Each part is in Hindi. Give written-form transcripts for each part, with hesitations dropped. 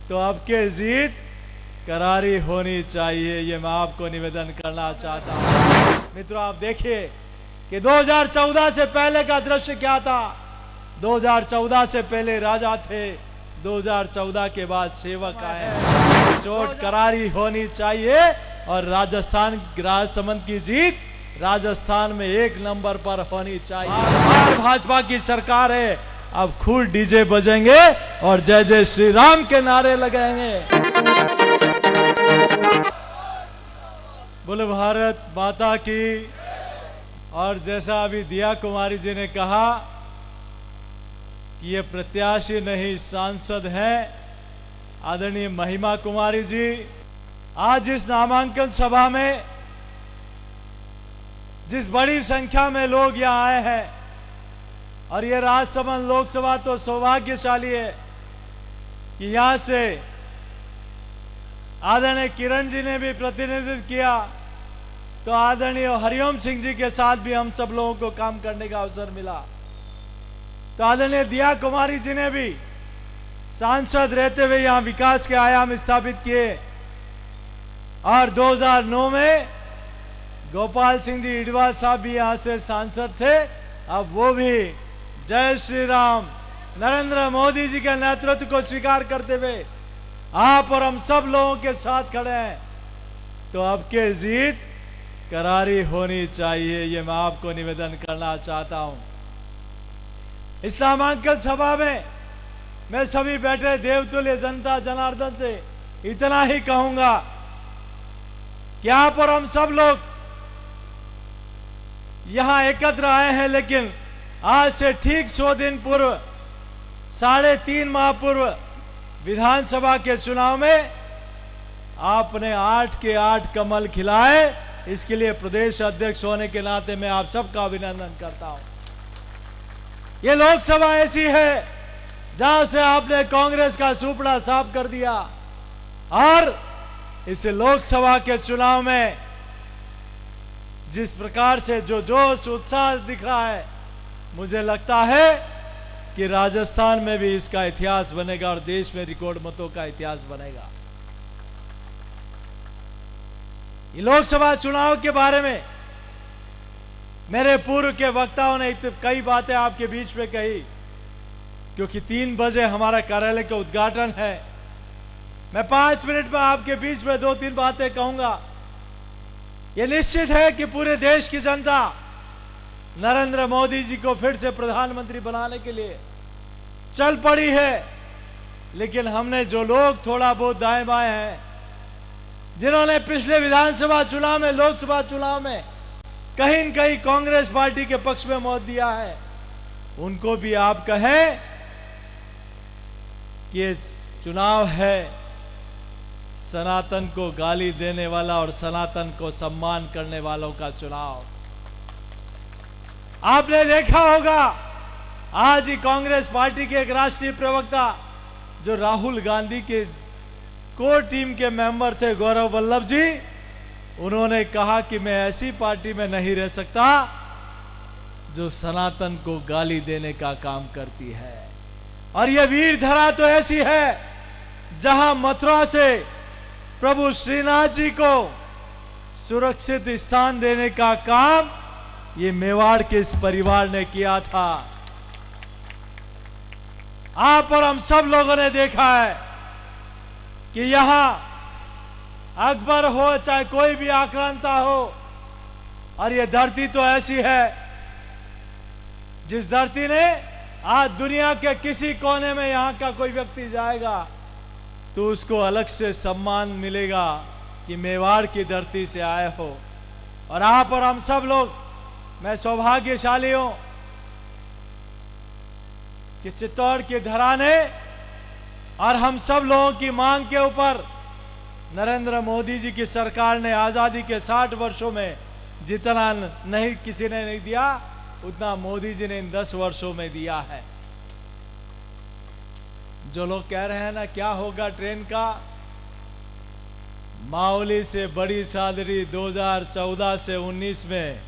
तो अब के जीत करारी होनी चाहिए, ये मैं आपको निवेदन करना चाहता हूं। मित्रों, आप देखिए कि 2014 से पहले का दृश्य क्या था। 2014 से पहले राजा थे, 2014 के बाद सेवक आए। चोट करारी होनी चाहिए और राजस्थान राजसमंद की जीत राजस्थान में 1 नंबर पर होनी चाहिए। भाजपा की सरकार है, अब खूब डीजे बजेंगे और जय जय श्री राम के नारे लगाएंगे। बोले भारत माता की। और जैसा अभी दिया कुमारी जी ने कहा कि ये प्रत्याशी नहीं सांसद हैं, आदरणीय महिमा कुमारी जी, आज इस नामांकन सभा में जिस बड़ी संख्या में लोग यहां आए हैं, और ये राजसमंद लोकसभा तो सौभाग्यशाली है कि यहां से आदरणीय किरण जी ने भी प्रतिनिधित्व किया, तो आदरणीय हरिओम सिंह जी के साथ भी हम सब लोगों को काम करने का अवसर मिला। तो आदरणीय दिया कुमारी जी ने भी सांसद रहते हुए यहां विकास के आयाम स्थापित किए, और 2009 में गोपाल सिंह जी इडवा साहब भी यहां से सांसद थे। अब वो भी जय श्री राम नरेंद्र मोदी जी के नेतृत्व को स्वीकार करते हुए आप और हम सब लोगों के साथ खड़े हैं। तो अब के जीत करारी होनी चाहिए, ये मैं आपको निवेदन करना चाहता हूं। इस नामांकन सभा में मैं सभी बैठे देवतुल्य जनता जनार्दन से इतना ही कहूंगा कि आप और हम सब लोग यहां एकत्र आए हैं, लेकिन आज से ठीक 100 दिन पूर्व, 3.5 माह पूर्व विधानसभा के चुनाव में आपने 8 के 8 कमल खिलाए। इसके लिए प्रदेश अध्यक्ष होने के नाते मैं आप सबका अभिनंदन करता हूं। यह लोकसभा ऐसी है जहां से आपने कांग्रेस का सुपड़ा साफ कर दिया, और इस लोकसभा के चुनाव में जिस प्रकार से जो जोश उत्साह दिख रहा है, मुझे लगता है कि राजस्थान में भी इसका इतिहास बनेगा और देश में रिकॉर्ड मतों का इतिहास बनेगा। ये लोकसभा चुनाव के बारे में मेरे पूर्व के वक्ताओं ने कई बातें आपके बीच में कही, क्योंकि 3 बजे हमारा कार्यालय का उद्घाटन है। मैं 5 मिनट में आपके बीच में 2-3 बातें कहूंगा। यह निश्चित है कि पूरे देश की जनता नरेंद्र मोदी जी को फिर से प्रधानमंत्री बनाने के लिए चल पड़ी है, लेकिन हमने जो लोग थोड़ा बहुत दाएं बाएं हैं, जिन्होंने पिछले विधानसभा चुनाव में, लोकसभा चुनाव में कहीं न कहीं कांग्रेस पार्टी के पक्ष में मत दिया है, उनको भी आप कहें कि ये चुनाव है सनातन को गाली देने वाला और सनातन को सम्मान करने वालों का चुनाव। आपने देखा होगा आज ही कांग्रेस पार्टी के एक राष्ट्रीय प्रवक्ता जो राहुल गांधी के कोर टीम के मेंबर थे, गौरव वल्लभ जी, उन्होंने कहा कि मैं ऐसी पार्टी में नहीं रह सकता जो सनातन को गाली देने का काम करती है। और यह वीर धरा तो ऐसी है जहां मथुरा से प्रभु श्रीनाथ जी को सुरक्षित स्थान देने का काम ये मेवाड़ के इस परिवार ने किया था। आप और हम सब लोगों ने देखा है कि यहां अकबर हो चाहे कोई भी आक्रांता हो, और ये धरती तो ऐसी है जिस धरती ने आज दुनिया के किसी कोने में यहां का कोई व्यक्ति जाएगा तो उसको अलग से सम्मान मिलेगा कि मेवाड़ की धरती से आए हो। और आप और हम सब लोग, मैं सौभाग्यशाली हूं कि चित्तौड़ की धरा ने और हम सब लोगों की मांग के ऊपर नरेंद्र मोदी जी की सरकार ने आजादी के 60 वर्षों में जितना नहीं किसी ने नहीं दिया, उतना मोदी जी ने इन 10 वर्षों में दिया है। जो लोग कह रहे हैं ना क्या होगा ट्रेन का, मावली से बड़ी सादरी 2014 से 19 में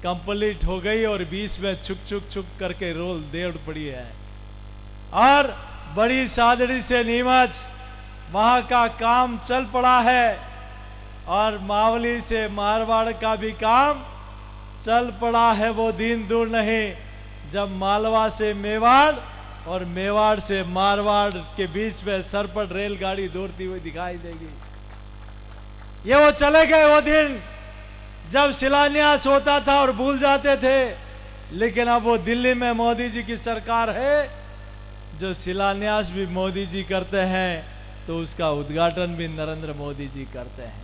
कंप्लीट हो गई और 20 में छुक करके रोल देड़ पड़ी है, और बड़ी सादड़ी से नीमच वहां का काम चल पड़ा है और मावली से मारवाड़ का भी काम चल पड़ा है। वो दिन दूर नहीं जब मालवा से मेवाड़ और मेवाड़ से मारवाड़ के बीच में सरपट रेलगाड़ी दौड़ती हुई दिखाई देगी। ये वो चले गए वो दिन जब शिलान्यास होता था और भूल जाते थे, लेकिन अब वो दिल्ली में मोदी जी की सरकार है जो शिलान्यास भी मोदी जी करते हैं तो उसका उद्घाटन भी नरेंद्र मोदी जी करते हैं।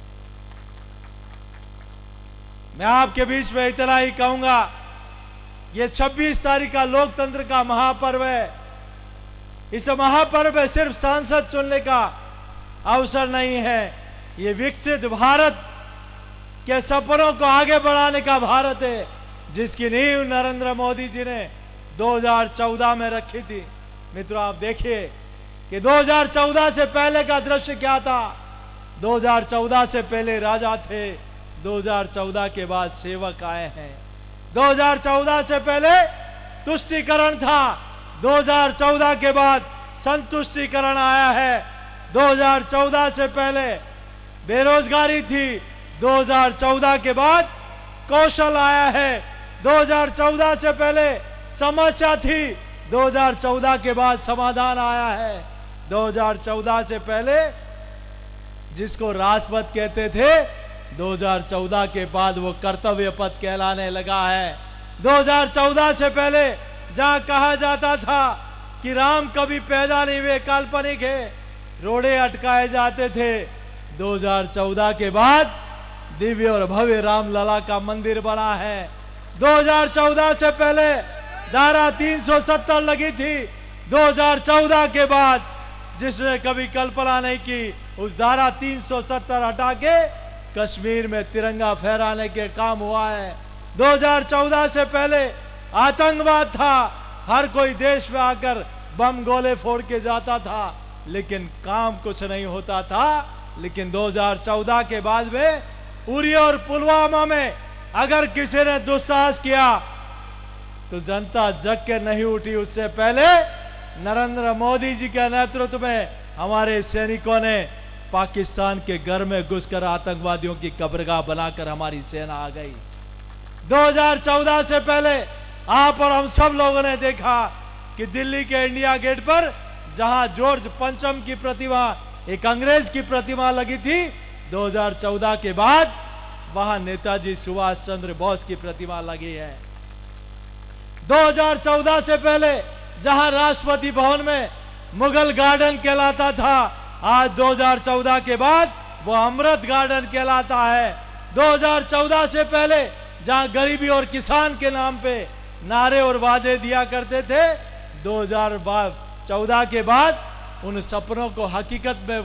मैं आपके बीच में इतना ही कहूंगा, ये 26 तारीख का लोकतंत्र का महापर्व है। इस महापर्व में सिर्फ सांसद चुनने का अवसर नहीं है, ये विकसित भारत के सपनों को आगे बढ़ाने का भारत है जिसकी नींव नरेंद्र मोदी जी ने 2014 में रखी थी। मित्रों, आप देखिए कि 2014 से पहले का दृश्य क्या था। 2014 से पहले राजा थे, 2014 के बाद सेवक आए हैं। 2014 से पहले तुष्टीकरण था, 2014 के बाद संतुष्टीकरण आया है। 2014 से पहले बेरोजगारी थी, 2014 के बाद कौशल आया है। 2014 से पहले समस्या थी, 2014 के बाद समाधान आया है। 2014 से पहले जिसको राजपथ कहते थे, 2014 के बाद वो कर्तव्य पथ कहलाने लगा है। 2014 से पहले जहां कहा जाता था कि राम कभी पैदा नहीं हुए, काल्पनिक है, रोड़े अटकाए जाते थे, 2014 के बाद दिव्य और भव्य रामलला का मंदिर बना है। 2014 से पहले धारा 370 लगी थी, 2014 के बाद जिसने कभी कल्पना नहीं की उस धारा 370 हटा के कश्मीर में तिरंगा फहराने के काम हुआ है। 2014 से पहले आतंकवाद था, हर कोई देश में आकर बम गोले फोड़ के जाता था लेकिन काम कुछ नहीं होता था। लेकिन 2014 के बाद में उरी और पुलवामा में अगर किसी ने दुस्साहस किया तो जनता जग के नहीं उठी। उससे पहले नरेंद्र मोदी जी के नेतृत्व में हमारे सैनिकों ने पाकिस्तान के घर में घुसकर आतंकवादियों की कब्रगाह बनाकर हमारी सेना आ गई। 2014 से पहले आप और हम सब लोगों ने देखा कि दिल्ली के इंडिया गेट पर जहां जॉर्ज पंचम की प्रतिमा, एक अंग्रेज की प्रतिमा लगी थी, 2014 के बाद वहां नेताजी सुभाष चंद्र बोस की प्रतिमा लगी है। 2014 से पहले जहां राष्ट्रपति भवन में मुगल गार्डन कहलाता था, आज 2014 के बाद वो अमृत गार्डन कहलाता है। 2014 से पहले जहां गरीबी और किसान के नाम पे नारे और वादे दिया करते थे, 2014 के बाद उन सपनों को हकीकत में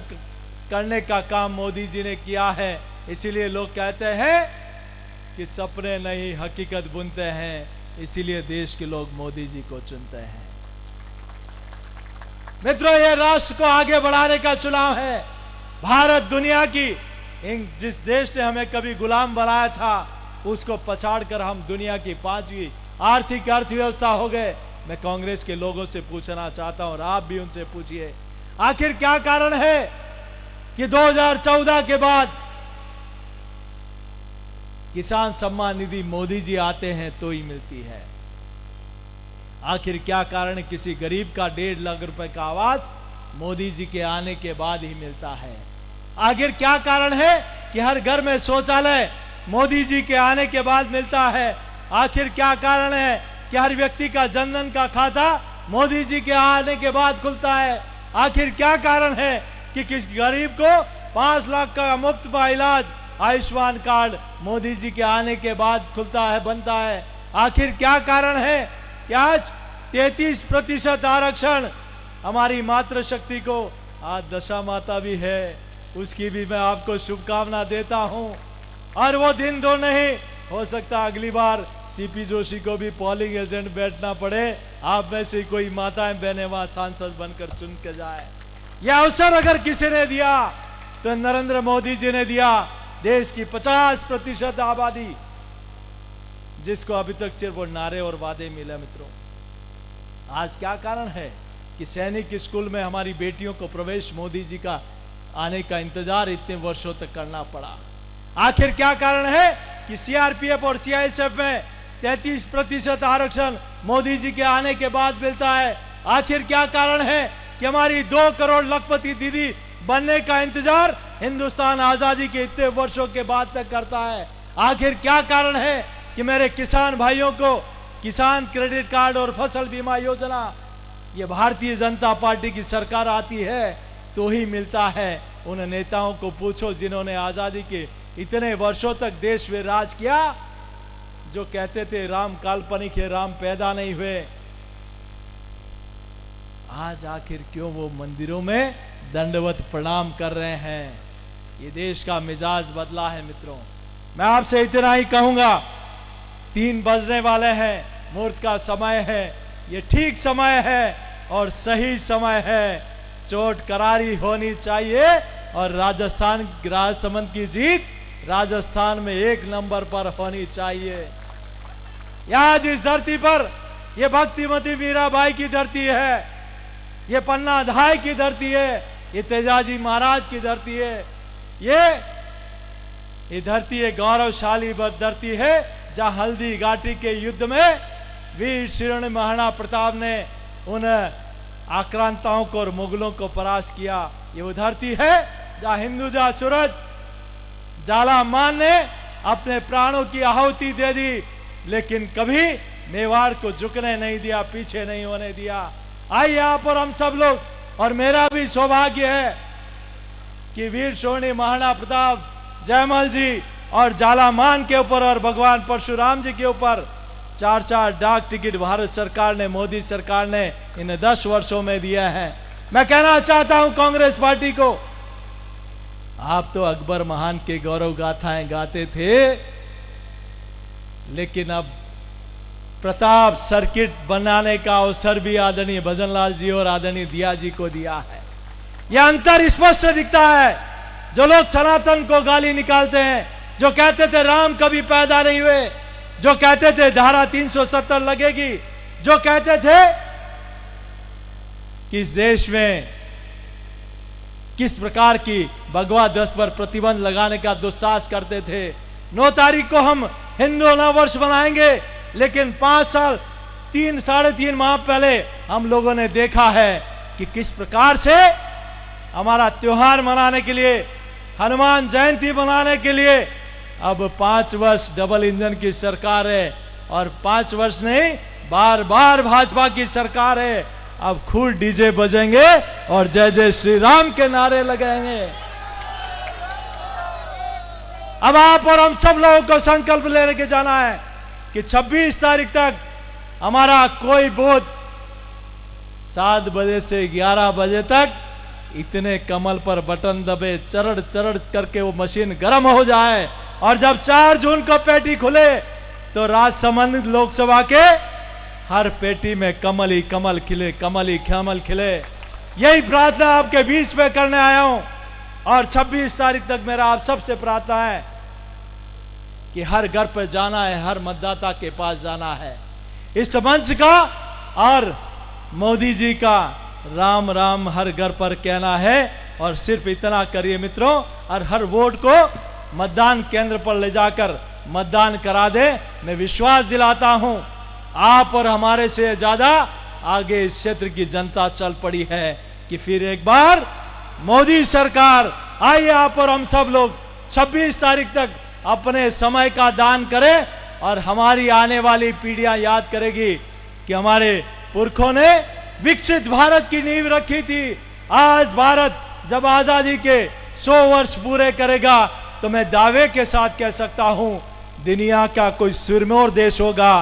करने का काम मोदी जी ने किया है। इसीलिए लोग कहते हैं कि सपने नहीं हकीकत बुनते हैं, इसीलिए देश के लोग मोदी जी को चुनते हैं। मित्रों, यह राष्ट्र को आगे बढ़ाने का चुनाव है। भारत दुनिया की जिस देश ने हमें कभी गुलाम बनाया था उसको पछाड़कर हम दुनिया की 5वीं आर्थिक अर्थव्यवस्था हो गए। मैं कांग्रेस के लोगों से पूछना चाहता हूं और आप भी उनसे पूछिए, आखिर क्या कारण है कि 2014 के बाद किसान सम्मान निधि मोदी जी आते हैं तो ही मिलती है? आखिर क्या कारण किसी गरीब का 1.5 लाख रुपए का आवास मोदी जी के आने के बाद ही मिलता है? आखिर क्या कारण है कि हर घर में शौचालय मोदी जी के आने के बाद मिलता है? आखिर क्या कारण है कि हर व्यक्ति का जनधन का खाता मोदी जी के आने के बाद खुलता है? आखिर क्या कारण है कि किस गरीब को 5 लाख का मुफ्त का इलाज आयुष्मान कार्ड मोदी जी के आने के बाद खुलता है, बनता है? आखिर क्या कारण है कि आज 33% आरक्षण हमारी मातृशक्ति को आज दशा माता भी है, उसकी भी मैं आपको शुभकामना देता हूं। और वो दिन दो नहीं, हो सकता अगली बार सीपी जोशी को भी पोलिंग एजेंट बैठना पड़े, आप में से कोई माताएं बहनें वहां सांसद बनकर चुन के जाए। यह अवसर अगर किसी ने दिया तो नरेंद्र मोदी जी ने दिया। देश की 50% आबादी जिसको अभी तक सिर्फ वो नारे और वादे मिले। मित्रों, आज क्या कारण है कि सैनिक स्कूल में हमारी बेटियों को प्रवेश मोदी जी का आने का इंतजार इतने वर्षों तक करना पड़ा। आखिर क्या कारण है कि सीआरपीएफ और सीआईएसएफ में 33% आरक्षण मोदी जी के आने के बाद मिलता है? आखिर क्या कारण है कि हमारी 2 करोड़ लखपति दीदी बनने का इंतजार हिंदुस्तान आजादी के इतने वर्षों के बाद तक करता है? आखिर क्या कारण है कि मेरे किसान भाइयों को किसान क्रेडिट कार्ड और फसल बीमा योजना ये भारतीय जनता पार्टी की सरकार आती है तो ही मिलता है? उन नेताओं को पूछो जिन्होंने आजादी के इतने वर्षों तक देश में राज किया, जो कहते थे राम काल्पनिक है, राम पैदा नहीं हुए। आज आखिर क्यों वो मंदिरों में दंडवत प्रणाम कर रहे हैं? ये देश का मिजाज बदला है मित्रों। मैं आपसे इतना ही कहूंगा, 3 बजने वाले हैं, मुहूर्त का समय है, ये ठीक समय है और सही समय है। चोट करारी होनी चाहिए और राजस्थान राजसमंद की जीत राजस्थान में 1 नंबर पर होनी चाहिए। आज इस धरती पर यह भक्तिमती मीराबाई की धरती है, ये पन्ना धाय की धरती है, ये तेजाजी महाराज की धरती है, ये धरती एक गौरवशाली धरती है जहां हल्दी घाटी के युद्ध में वीर शिरोमणि महाराणा प्रताप ने उन आक्रांताओं को और मुगलों को परास्त किया। ये वो धरती है जहां हिंदुजा सूरज जाला मान ने अपने प्राणों की आहुति दे दी, लेकिन कभी मेवाड़ को झुकने नहीं दिया, पीछे नहीं होने दिया। आइए यहाँ पर हम सब लोग, और मेरा भी सौभाग्य है कि वीर शिरोमणि महाराणा प्रताप, जयमल जी और जालामान के ऊपर और भगवान परशुराम जी के ऊपर 4 डाक टिकट भारत सरकार ने, मोदी सरकार ने इन 10 वर्षों में दिया है। मैं कहना चाहता हूं कांग्रेस पार्टी को, आप तो अकबर महान के गौरव गाथाएं गाते थे, लेकिन अब प्रताप सर्किट बनाने का अवसर भी आदरणीय भजनलाल जी और आदरणीय दिया जी को दिया है। यह अंतर स्पष्ट दिखता है। जो लोग सनातन को गाली निकालते हैं, जो कहते थे राम कभी पैदा नहीं हुए, जो कहते थे धारा 370 लगेगी, जो कहते थे कि इस देश में किस प्रकार की भगवा दस पर प्रतिबंध लगाने का दुस्साहस करते थे। 9 तारीख को हम हिंदू नववर्ष मनाएंगे, लेकिन 5 साल 3-3.5 माह पहले हम लोगों ने देखा है कि किस प्रकार से हमारा त्योहार मनाने के लिए, हनुमान जयंती मनाने के लिए अब 5 वर्ष डबल इंजन की सरकार है, और 5 वर्ष नहीं, बार बार भाजपा की सरकार है। अब खूब डीजे बजेंगे और जय जय श्री राम के नारे लगाएंगे। अब आप और हम सब लोगों को संकल्प लेने के जाना है कि 26 तारीख तक हमारा कोई बूथ 7 बजे से 11 बजे तक इतने कमल पर बटन दबे, चरड़ चरड़ करके वो मशीन गर्म हो जाए, और जब 4 जून को पेटी खुले तो राजसमंद लोकसभा के हर पेटी में कमल ही कमल खिले, कमल ही कमल खिले। यही प्रार्थना आपके बीच में करने आया हूं। और 26 तारीख तक मेरा आप सबसे प्रार्थना है कि हर घर पर जाना है, हर मतदाता के पास जाना है। इस मंच का और मोदी जी का राम राम हर घर पर कहना है, और सिर्फ इतना करिए मित्रों, और हर वोट को मतदान केंद्र पर ले जाकर मतदान करा दे। मैं विश्वास दिलाता हूं आप और हमारे से ज्यादा आगे इस क्षेत्र की जनता चल पड़ी है कि फिर एक बार मोदी सरकार। आइए आप और हम सब लोग 26 तारीख तक अपने समय का दान करें, और हमारी आने वाली पीढ़ियां याद करेगी कि हमारे पुरखों ने विकसित भारत की नींव रखी थी। आज भारत जब आजादी के 100 वर्ष पूरे करेगा तो मैं दावे के साथ कह सकता हूं, दुनिया का कोई सिरमौर देश होगा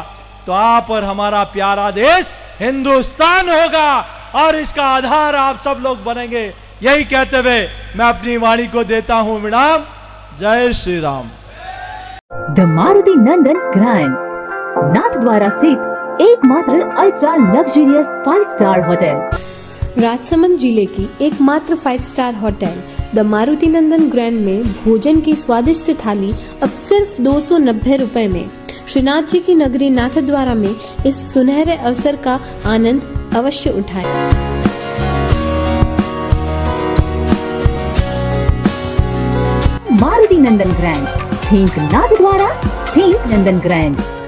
तो आप और हमारा प्यारा देश हिंदुस्तान होगा, और इसका आधार आप सब लोग बनेंगे। यही कहते हुए मैं अपनी वाणी को देता हूं विराम। जय Shri Ram. The Maruti Nandan grand Nathdwara स्थित एकमात्र ultra luxurious 5 star hotel. Rajsamand जिले की एकमात्र 5 star hotel the Maruti Nandan grand में भोजन की स्वादिष्ट थाली अब सिर्फ 290 रुपए में। श्रीनाथ जी की नगरी नाथद्वारा में इस सुनहरे अवसर का आनंद अवश्य उठाएं। Nandan Grand. Think Nath Dwara, think Nandan Grand.